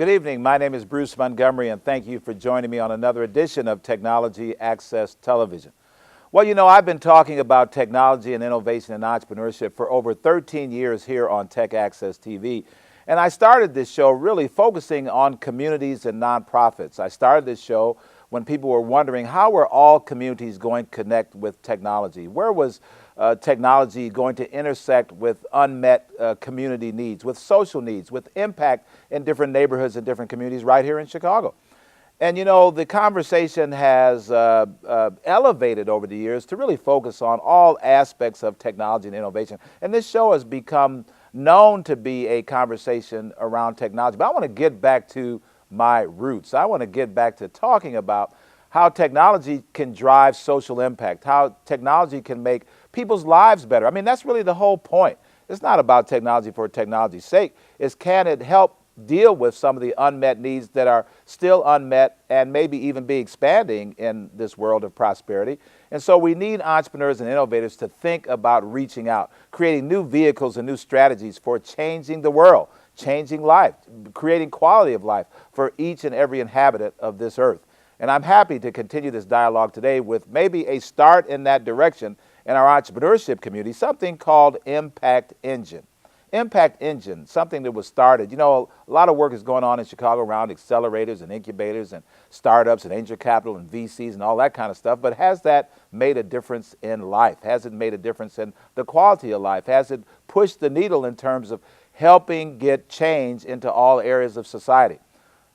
Good evening. My name is Bruce Montgomery, and thank you for joining me on another edition of Technology Access Television. Well, you know, I've been talking about technology and innovation and entrepreneurship for over 13 years here on TechAccessTV. And I started this show really focusing on communities and nonprofits. I started this show when people were wondering how were all communities going to connect with technology? Where was technology going to intersect with unmet community needs, with social needs, with impact in different neighborhoods and different communities right here in Chicago? And you know, the conversation has elevated over the years to really focus on all aspects of technology and innovation. And this show has become known to be a conversation around technology. But I want to get back to my roots. I want to get back to talking about how technology can drive social impact, how technology can make people's lives better. I mean, that's really the whole point. It's not about technology for technology's sake. It's can it help deal with some of the unmet needs that are still unmet and maybe even be expanding in this world of prosperity. And so we need entrepreneurs and innovators to think about reaching out, creating new vehicles and new strategies for changing the world, changing life, creating quality of life for each and every inhabitant of this earth. And I'm happy to continue this dialogue today with maybe a start in that direction in our entrepreneurship community, something called Impact Engine. Impact Engine, something that was started. You know, a lot of work is going on in Chicago around accelerators and incubators and startups and angel capital and VCs and all that kind of stuff, but has that made a difference in life? Has it made a difference in the quality of life? Has it pushed the needle in terms of helping get change into all areas of society?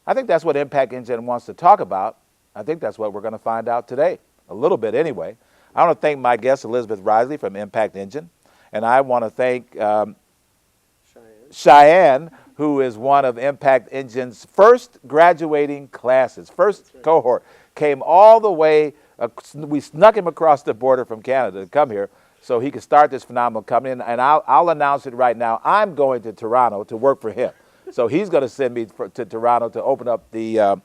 I think that's what Impact Engine wants to talk about. I think that's what we're going to find out today, a little bit anyway. I want to thank my guest, Elizabeth Risley from Impact Engine, and I want to thank Cheyenne, who is one of Impact Engine's first graduating classes, first cohort, came all the way, we snuck him across the border from Canada to come here so he could start this phenomenal company, and I'll announce it right now. I'm going to Toronto to work for him. So he's going to send me to Toronto to open up the,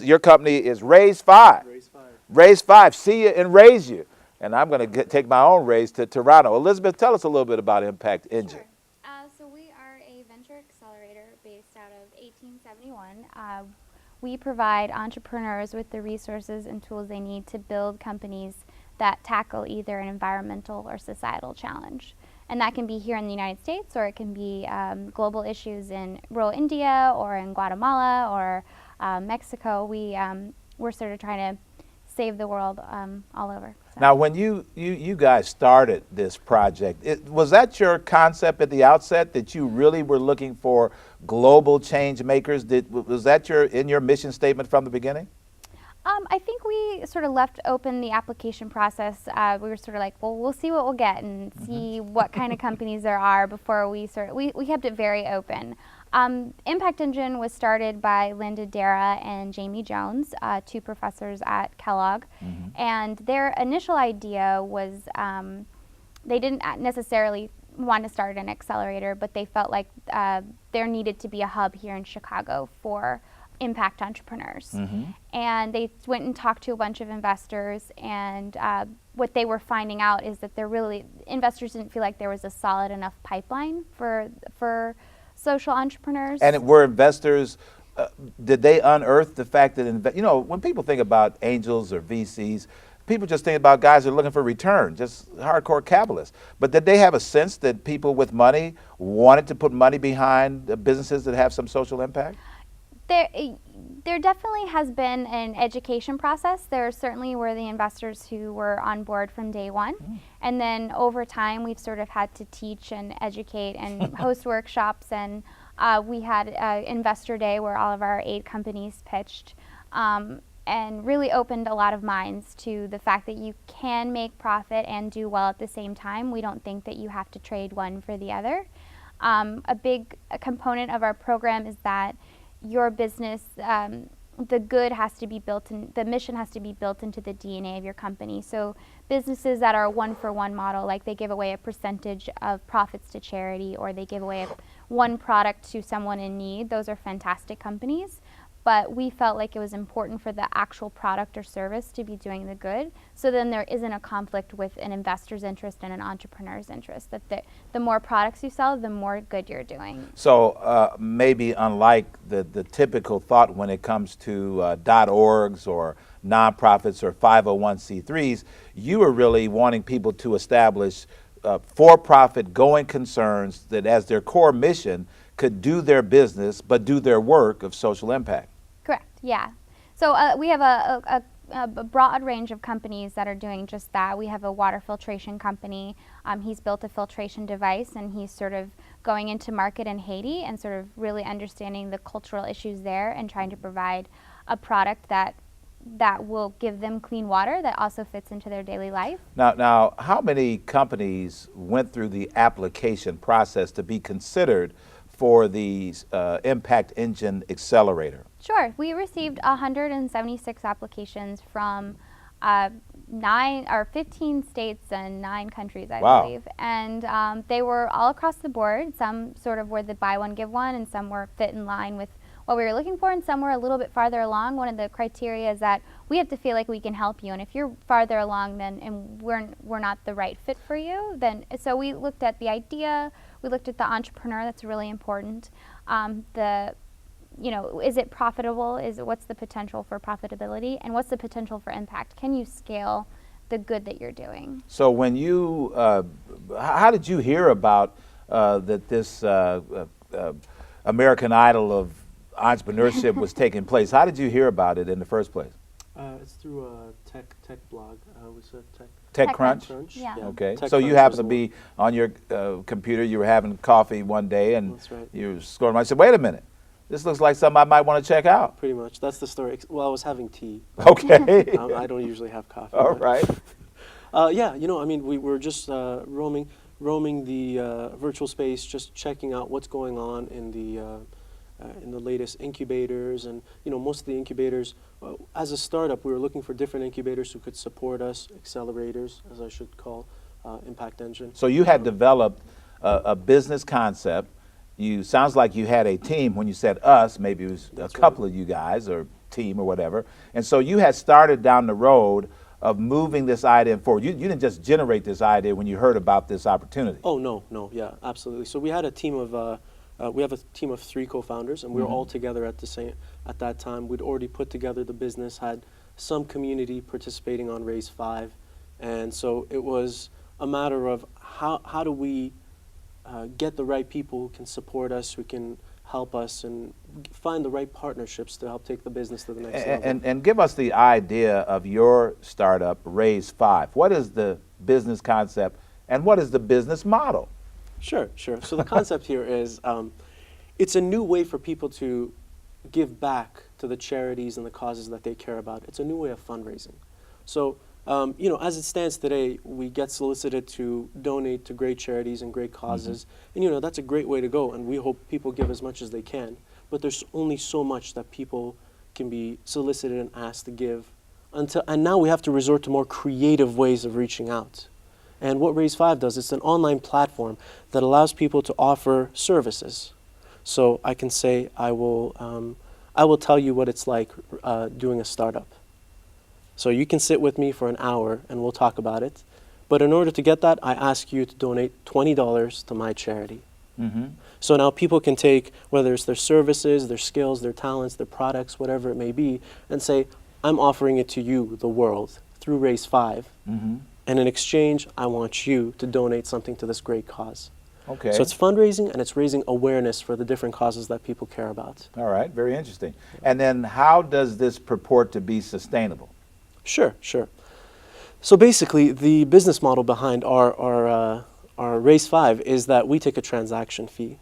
your company is Raise 5. Raise 5. Raise 5. See you and raise you. And I'm going to take my own raise to Toronto. Elizabeth, tell us a little bit about Impact Engine. Sure. So we are a venture accelerator based out of 1871. We provide entrepreneurs with the resources and tools they need to build companies that tackle either an environmental or societal challenge. And that can be here in the United States, or it can be global issues in rural India or in Guatemala or Mexico. We're sort of trying to save the world all over. So. Now, when you guys started this project, was that your concept at the outset, that you really were looking for global change makers? Was that in your mission statement from the beginning? I think we sort of left open the application process. We were sort of like, well, we'll see what we'll get and see what kind of companies there are before we kept it very open. Impact Engine was started by Linda Dara and Jamie Jones, two professors at Kellogg. And their initial idea was they didn't necessarily want to start an accelerator, but they felt like there needed to be a hub here in Chicago for impact entrepreneurs. And they went and talked to a bunch of investors, and what they were finding out is that investors didn't feel like there was a solid enough pipeline for social entrepreneurs. And were investors, did they unearth the fact that, you know, when people think about angels or VCs, people just think about guys who are looking for return, just hardcore capitalists. But did they have a sense that people with money wanted to put money behind businesses that have some social impact? There definitely has been an education process. There certainly were the investors who were on board from day one. And then over time, we've sort of had to teach and educate and host workshops. And we had an investor day where all of our 8 companies pitched and really opened a lot of minds to the fact that you can make profit and do well at the same time. We don't think that you have to trade one for the other. A big component of our program is that your business, the good has to be built in, the mission has to be built into the DNA of your company. So businesses that are a one-for-one model, like they give away a percentage of profits to charity, or they give away one product to someone in need, those are fantastic companies. but we felt like it was important for the actual product or service to be doing the good, so then there isn't a conflict with an investor's interest and an entrepreneur's interest, that the more products you sell, the more good you're doing. So maybe unlike the typical thought when it comes to .orgs or nonprofits or 501c3s, you are really wanting people to establish for-profit going concerns that as their core mission could do their business but do their work of social impact. Correct, yeah. So we have a broad range of companies that are doing just that. We have a water filtration company. He's built a filtration device, and he's sort of going into market in Haiti and sort of really understanding the cultural issues there and trying to provide a product that will give them clean water that also fits into their daily life. Now, how many companies went through the application process to be considered for the Impact Engine Accelerator? Sure. We received 176 applications from 15 states and 9 countries, I believe. And they were all across the board. Some sort of were the buy one, give one, and some were fit in line with what we were looking for, and some were a little bit farther along. One of the criteria is that we have to feel like we can help you, and if you're farther along and we're not the right fit for you, then so we looked at the idea, we looked at the entrepreneur. That's really important. Is it profitable? What's the potential for profitability, and what's the potential for impact? Can you scale the good that you're doing? So when you, how did you hear about that this American Idol of entrepreneurship was taking place? How did you hear about it in the first place? It's through a tech blog. It was a TechCrunch? Yeah. Okay. TechCrunch So you happened to be on your computer, you were having coffee one day, and That's right. you were scrolling. I said, wait a minute, this looks like something I might want to check out. Pretty much. That's the story. Well, I was having tea. Okay. I don't usually have coffee. All but, right. yeah, we were just roaming the virtual space, just checking out what's going on in the latest incubators, and most of the incubators. As a startup, we were looking for different incubators who could support us, accelerators, as I should call Impact Engine. So you had developed a business concept. Sounds like you had a team. When you said us, maybe it was That's a couple of you guys or team or whatever. And so you had started down the road of moving this idea forward. You didn't just generate this idea when you heard about this opportunity. Oh no, yeah, absolutely. So we had a team of we have a team of 3 co-founders, and we were all together at that time. We'd already put together the business, had some community participating on Raise 5, and so it was a matter of how do we get the right people who can support us, who can help us, and find the right partnerships to help take the business to the next level. And give us the idea of your startup, Raise 5. What is the business concept, and what is the business model? Sure. So the concept here is it's a new way for people to give back to the charities and the causes that they care about. It's a new way of fundraising. So, as it stands today, we get solicited to donate to great charities and great causes. And, that's a great way to go, and we hope people give as much as they can. But there's only so much that people can be solicited and asked to give. And now we have to resort to more creative ways of reaching out. And what Raise 5 does, it's an online platform that allows people to offer services. So I can say, I will tell you what it's like doing a startup. So you can sit with me for an hour and we'll talk about it. But in order to get that, I ask you to donate $20 to my charity. So now people can take, whether it's their services, their skills, their talents, their products, whatever it may be, and say, I'm offering it to you, the world, through Raise 5. And in exchange, I want you to donate something to this great cause. Okay. So it's fundraising, and it's raising awareness for the different causes that people care about. All right, very interesting. And then how does this purport to be sustainable? Sure. So basically, the business model behind our Raise 5 is that we take a transaction fee.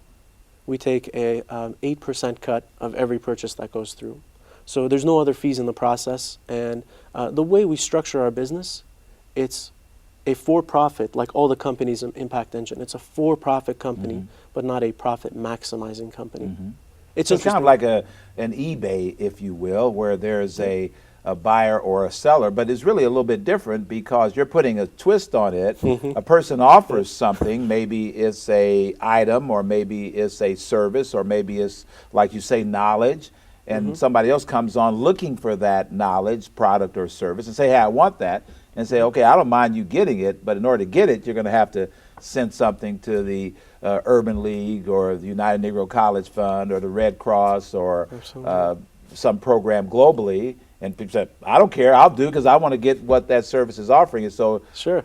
We take a 8% cut of every purchase that goes through. So there's no other fees in the process. And the way we structure our business, it's a for-profit, like all the companies in Impact Engine. It's a for-profit company, but not a profit-maximizing company. It's kind of like an eBay, if you will, where there's a buyer or a seller, but it's really a little bit different because you're putting a twist on it. A person offers something, maybe it's a item, or maybe it's a service, or maybe it's, like you say, knowledge, and somebody else comes on looking for that knowledge, product, or service and say, hey, I want that, and say, okay, I don't mind you getting it, but in order to get it, you're going to have to send something to the Urban League or the United Negro College Fund or the Red Cross or some program globally. And people say, I don't care, I'll do, because I want to get what that service is offering. And so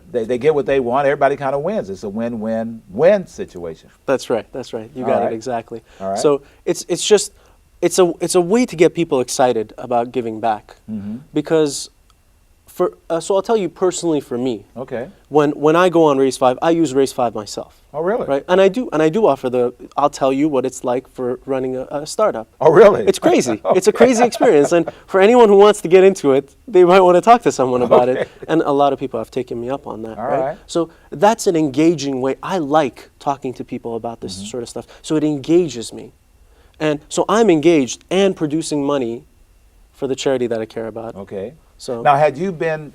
they get what they want, everybody kind of wins. It's a win-win-win situation. That's right, that's right. You got it exactly. All right. So it's a way to get people excited about giving back. Because so I'll tell you personally for me. Okay. When I go on Race 5, I use Race 5 myself. Oh, really? Right, and I do offer I'll tell you what it's like for running a startup. Oh, really? It's crazy. It's a crazy experience, and for anyone who wants to get into it, they might want to talk to someone about it. And a lot of people have taken me up on that. All right. So that's an engaging way. I like talking to people about this sort of stuff. So it engages me, and so I'm engaged and producing money for the charity that I care about. Okay. So now,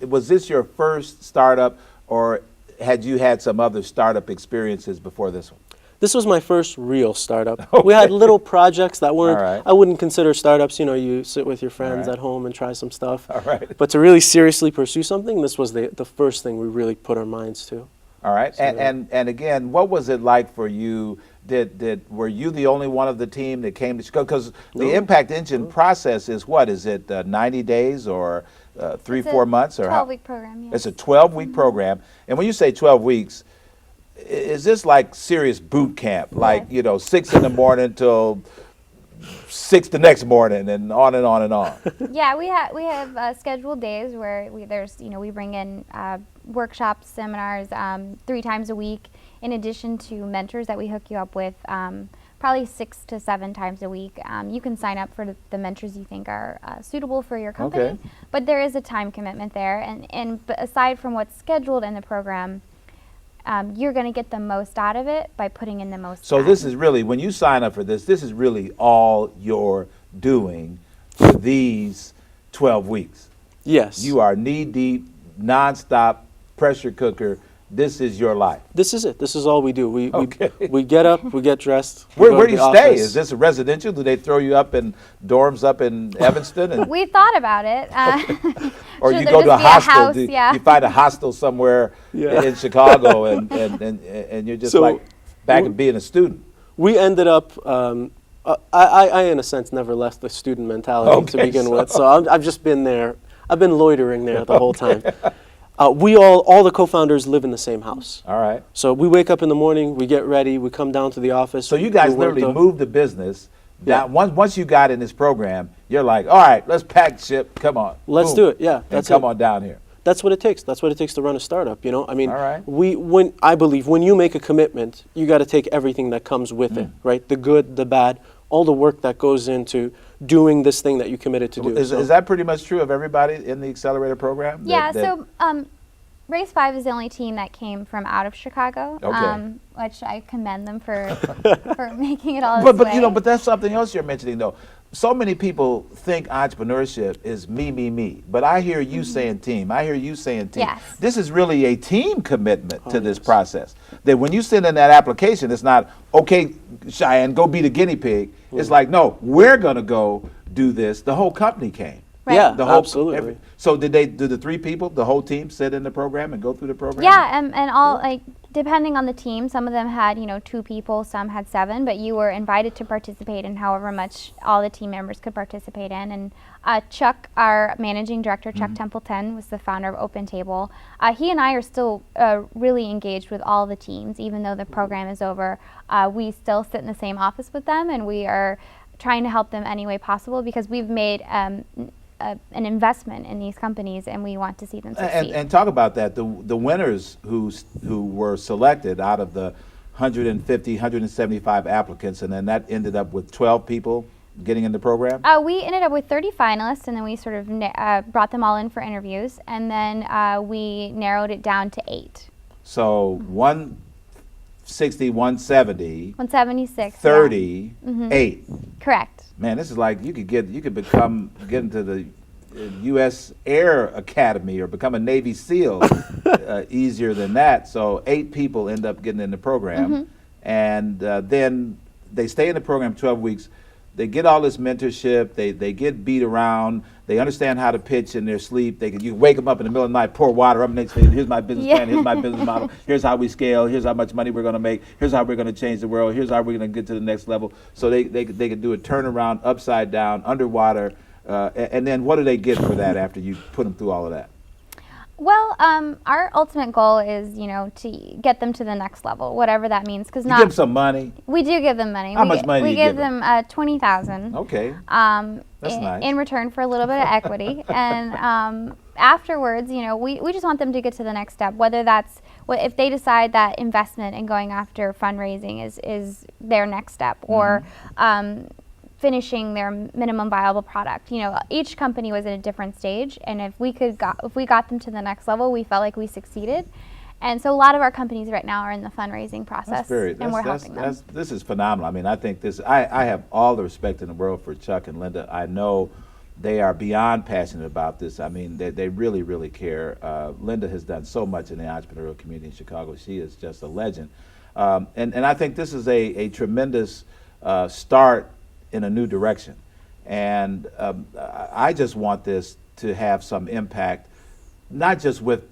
was this your first startup, or had you had some other startup experiences before this one? This was my first real startup. Okay. We had little projects that weren't, I wouldn't consider startups. You know, you sit with your friends at home and try some stuff. All right. But to really seriously pursue something, this was the first thing we really put our minds to. All right. So, and again, what was it like for you? Were you the only one of the team that came to Chicago? Because the Impact Engine process is what? Is it 90 days or 3-4 months? Or 12-week program, yes. It's a 12-week program. And when you say 12 weeks, is this like serious boot camp? Like, 6 in the morning till 6 the next morning, and on and on and on? Yeah, we have scheduled days where we bring in workshops, seminars 3 times a week, in addition to mentors that we hook you up with probably 6 to 7 times a week. You can sign up for the mentors you think are suitable for your company, but there is a time commitment there. But aside from what's scheduled in the program, you're going to get the most out of it by putting in the most time. This is really, when you sign up for this is really all you're doing for these 12 weeks. Yes. You are knee-deep, nonstop, pressure cooker. This is your life. This is it. This is all we do. We get up, we get dressed. Where do you stay? Is this a residential? Do they throw you up in dorms up in Evanston? And we thought about it. or should you there go to a just be hostel? house? Yeah. You find a hostel somewhere in Chicago, and you're just like back and being a student. We ended up. I in a sense never left the student mentality to begin with, so I've just been there. I've been loitering there the whole time. We all the co-founders live in the same house. All right. So we wake up in the morning, we get ready, we come down to the office. So you guys literally moved the business. Once you got in this program, you're like, all right, let's pack ship. Come on. Let's do it. Yeah. That's come on down here. That's what it takes. That's what it takes to run a startup. I mean, all right. I believe when you make a commitment, you got to take everything that comes with it, right? The good, the bad, all the work that goes into doing this thing that you committed to do. Is that pretty much true of everybody in the accelerator program? Yeah, so Race 5 is the only team that came from out of Chicago, which I commend them for making it all this way. But that's something else you're mentioning, though. So many people think entrepreneurship is me. But I hear you saying team. I hear you saying team. Yes. This is really a team commitment to this process. That when you send in that application, it's not, okay, Cheyenne, go be the guinea pig. It's like, no, we're going to go do this. The whole company came. Right. Yeah, absolutely. So do the 3 people, the whole team, sit in the program and go through the program? Yeah, and all like depending on the team, some of them had 2 people, some had 7, but you were invited to participate in however much all the team members could participate in. And Chuck, our managing director, Chuck Templeton, was the founder of Open Table. He and I are still really engaged with all the teams, even though the program is over. We still sit in the same office with them, and we are trying to help them any way possible because we've made an investment in these companies, and we want to see them succeed. And talk about that. The winners who were selected out of the 150, 175 applicants, and then that ended up with 12 people getting in the program? We ended up with 30 finalists, and then we sort of brought them all in for interviews, and then we narrowed it down to 8. So 160, 170, 176, 30, 8. Correct. Man, this is like you could get into the U.S. Air Academy or become a Navy SEAL easier than that. So 8 people end up getting in the program, and then they stay in the program 12 weeks. they get all this mentorship, they get beat around, they understand how to pitch in their sleep. You wake them up in the middle of the night, pour water up next to you, here's my business plan, here's my business model, here's how we scale, here's how much money we're going to make, here's how we're going to change the world, here's how we're going to get to the next level. So they can do a turnaround upside down, underwater, and then what do they get for that after you put them through all of that? Well, our ultimate goal is, to get them to the next level, whatever that means. Because you give them some money. We do give them money. How much money do you give them? $20,000. Okay. That's nice. In return for a little bit of equity, and afterwards, we just want them to get to the next step. Whether that's if they decide that investment and going after fundraising is their next step, or finishing their minimum viable product. Each company was at a different stage, and if we got them to the next level, we felt like we succeeded. And so a lot of our companies right now are in the fundraising process, and we're helping them. This is phenomenal. I mean, I think I have all the respect in the world for Chuck and Linda. I know they are beyond passionate about this. I mean, they really, really care. Linda has done so much in the entrepreneurial community in Chicago. She is just a legend. And I think this is a tremendous start in a new direction. And I just want this to have some impact, not just with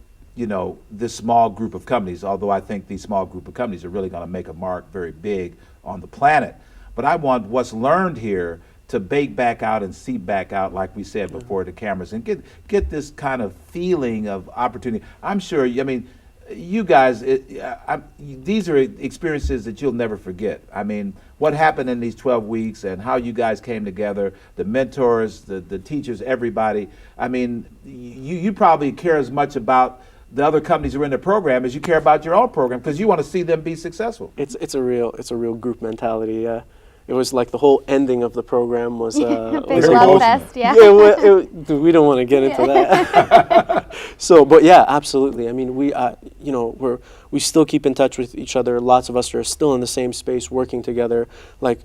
this small group of companies, although I think these small group of companies are really going to make a mark very big on the planet. But I want what's learned here to bake back out and seep back out, like we said before the cameras, and get this kind of feeling of opportunity. I'm sure, you guys, these are experiences that you'll never forget. I mean, what happened in these 12 weeks and how you guys came together, the mentors, the teachers, everybody. I mean, you probably care as much about the other companies who are in the program as you care about your own program, because you want to see them be successful. It's a real group mentality. It was like the whole ending of the program was big was love fest, yeah. We don't want to get into that. So, but yeah, absolutely. I mean, we still keep in touch with each other. Lots of us are still in the same space, working together. Like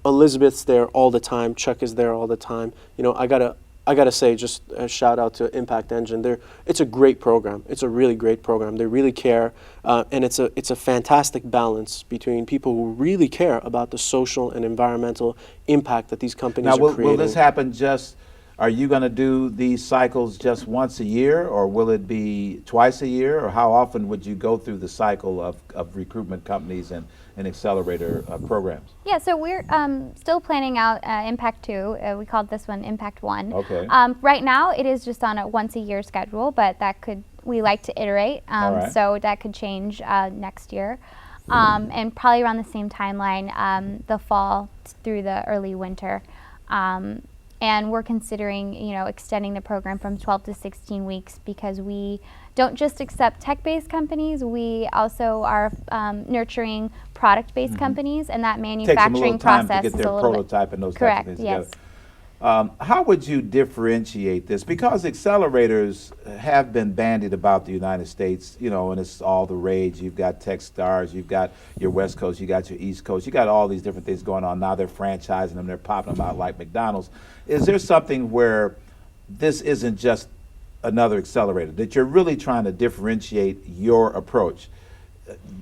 Elizabeth's there all the time. Chuck is there all the time. I gotta say, just a shout out to Impact Engine. It's a great program. It's a really great program. They really care, and it's a fantastic balance between people who really care about the social and environmental impact that these companies are creating. Will this happen are you going to do these cycles just once a year, or will it be twice a year, or how often would you go through the cycle of recruitment companies and accelerator programs? Yeah, so we're still planning out Impact 2. We called this one Impact 1. Okay. Right now, it is just on a once-a-year schedule, but we like to iterate, right. So that could change next year. And probably around the same timeline, the fall through the early winter. And we're considering, extending the program from 12 to 16 weeks, because we don't just accept tech-based companies. We also are nurturing product-based companies, and that manufacturing process is a little time to get their prototype and those correct, types of things yes. together. How would you differentiate this? Because accelerators have been bandied about the United States, and it's all the rage. You've got Techstars, you've got your West Coast, you got your East Coast, you got all these different things going on. Now they're franchising them, they're popping them out like McDonald's. Is there something where this isn't just another accelerator, that you're really trying to differentiate your approach?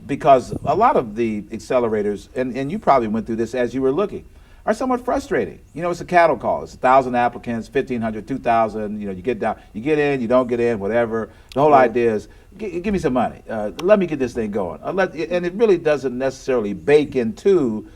Because a lot of the accelerators, and you probably went through this as you were looking, are somewhat frustrating. It's a cattle call. It's 1,000 applicants, 1,500, 2,000. You get in, you don't get in, whatever. The whole idea is, give me some money. Let me get this thing going. And it really doesn't necessarily bake into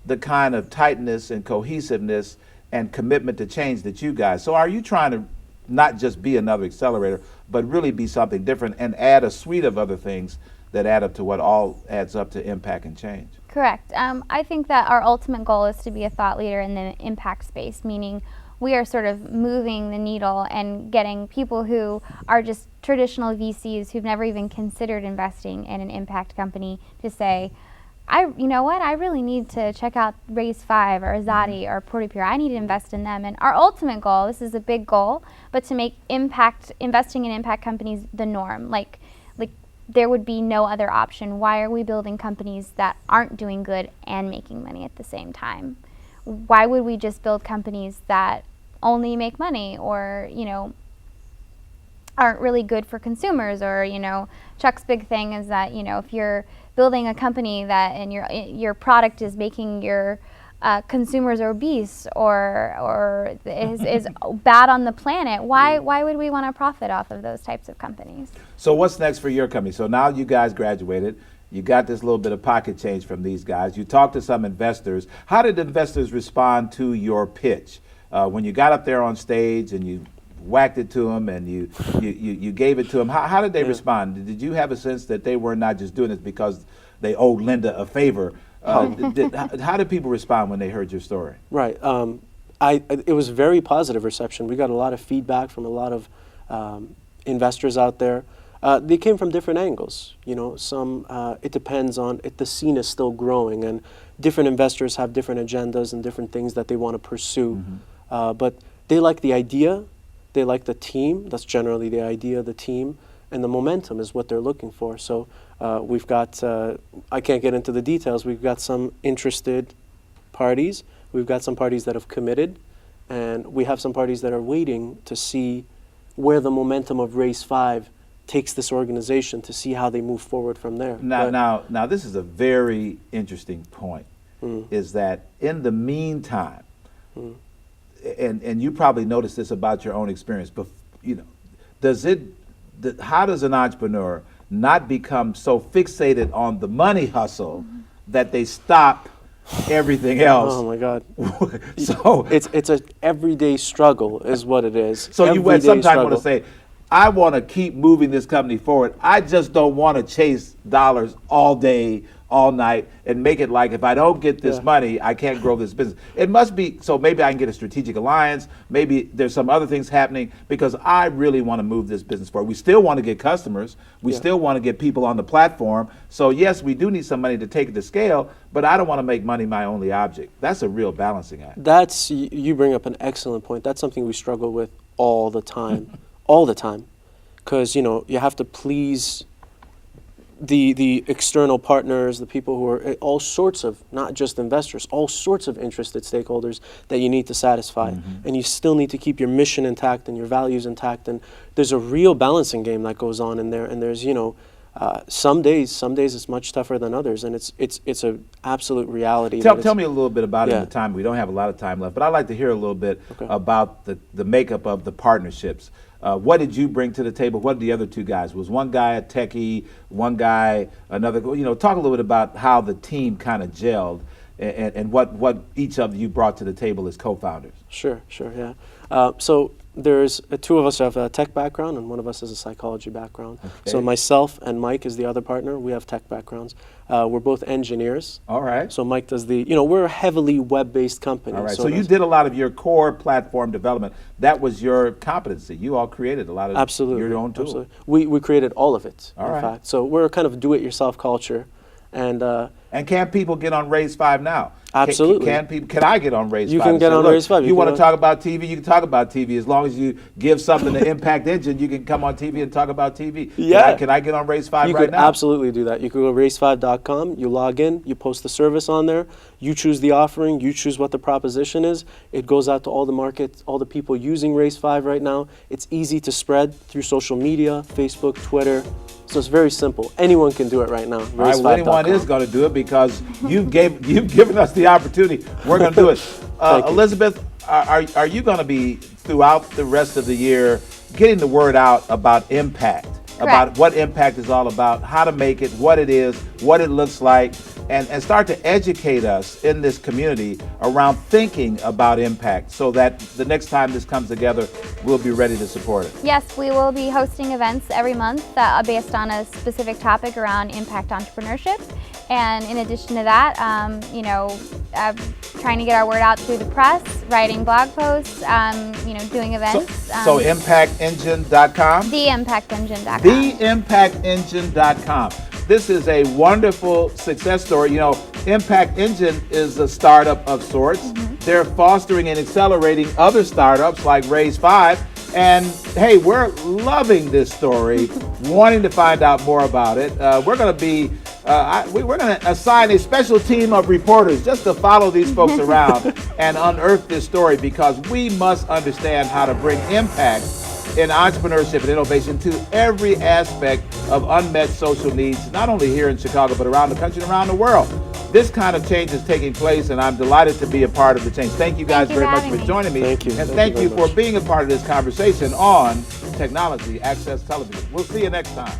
the kind of tightness and cohesiveness and commitment to change that you guys. So are you trying to not just be another accelerator, but really be something different and add a suite of other things that add up to what all adds up to impact and change? Correct. I think that our ultimate goal is to be a thought leader in the impact space, meaning we are sort of moving the needle and getting people who are just traditional VCs who've never even considered investing in an impact company to say, you know what, I really need to check out Raise 5 or Azadi or Portapure. I need to invest in them. And our ultimate goal, this is a big goal, but to make investing in impact companies the norm. Like there would be no other option. Why are we building companies that aren't doing good and making money at the same time? Why would we just build companies that only make money or, aren't really good for consumers? Or, Chuck's big thing is that, if you're building a company that and your product is making your consumers are obese or is bad on the planet, why would we want to profit off of those types of companies? So what's next for your company? So now you guys graduated. You got this little bit of pocket change from these guys. You talked to some investors. How did investors respond to your pitch? When you got up there on stage and you whacked it to them and you gave it to them, how did they respond? Did you have a sense that they were not just doing this because they owed Linda a favor? How did people respond when they heard your story? Right. It was very positive reception. We got a lot of feedback from a lot of investors out there. They came from different angles. You know, some it depends on it. The scene is still growing, and different investors have different agendas and different things that they want to pursue. But they like the idea. They like the team. That's generally the idea, the team, and the momentum is what they're looking for. So we've got, I can't get into the details, we've got some interested parties, we've got some parties that have committed, and we have some parties that are waiting to see where the momentum of Race 5 takes this organization, to see how they move forward from there. Now this is a very interesting point, is that in the meantime, and you probably noticed this about your own experience, but you know, how does an entrepreneur not become so fixated on the money hustle that they stop everything else? Oh my God! So it's a everyday struggle, is what it is. So you would sometimes want to say, I want to keep moving this company forward. I just don't want to chase dollars all day, all night, and make it like if I don't get this money, I can't grow this business. It must be, so maybe I can get a strategic alliance, maybe there's some other things happening, because I really want to move this business forward. We still want to get customers, we still want to get people on the platform, so yes, we do need some money to take it to scale, but I don't want to make money my only object. That's a real balancing act. You bring up an excellent point. That's something we struggle with all the time, all the time, because you know, you have to please the external partners, the people who are all sorts of, not just investors, all sorts of interested stakeholders that you need to satisfy. And you still need to keep your mission intact and your values intact. And there's a real balancing game that goes on in there. And there's, you know, some days it's much tougher than others. And it's an absolute reality. Tell me a little bit about it in the time. We don't have a lot of time left, but I'd like to hear a little bit about the makeup of the partnerships. What did you bring to the table? What did the other two guys? Was one guy a techie, one guy another? You know, talk a little bit about how the team kind of gelled and what each of you brought to the table as co-founders. Sure, yeah. So there's two of us have a tech background and one of us has a psychology background. Okay. So myself and Mike is the other partner. We have tech backgrounds. We're both engineers. All right. So Mike does we're a heavily web-based company. All right. So you did a lot of your core platform development. That was your competency. You all created a lot of your own tools. Absolutely. We created all of it, in fact. So we're a kind of do-it-yourself culture. And can people get on Raise 5 now? Absolutely. Can I get on Raise 5? You can get on Raise 5. You want to talk about TV, you can talk about TV. As long as you give something to Impact Engine, you can come on TV and talk about TV. Yeah. Can I get on Raise 5 right now? You could absolutely do that. You could go to raise5.com, you log in, you post the service on there, you choose the offering, you choose what the proposition is. It goes out to all the markets, all the people using Raise 5 right now. It's easy to spread through social media, Facebook, Twitter. So it's very simple. Anyone can do it right now. All right, well, anyone is going to do it because you've given us the opportunity. We're going to do it. Elizabeth, are you going to be throughout the rest of the year getting the word out about impact, about what impact is all about, how to make it, what it is, what it looks like, and start to educate us in this community around thinking about impact so that the next time this comes together, we'll be ready to support it. Yes, we will be hosting events every month that are based on a specific topic around impact entrepreneurship. And in addition to that, trying to get our word out through the press, writing blog posts, doing events. So impactengine.com? TheImpactEngine.com. TheImpactEngine.com. This is a wonderful success story. You know, Impact Engine is a startup of sorts. They're fostering and accelerating other startups like Raise 5. And hey, we're loving this story, wanting to find out more about it. We're going to assign a special team of reporters just to follow these folks around and unearth this story, because we must understand how to bring impact in entrepreneurship and innovation to every aspect of unmet social needs, not only here in Chicago, but around the country and around the world. this kind of change is taking place, and I'm delighted to be a part of the change. Thank you guys Thank you very for much having for me. joining me. Thank you. And Thank thank you you very for much. being a part of this conversation on Technology Access Television. We'll see you next time.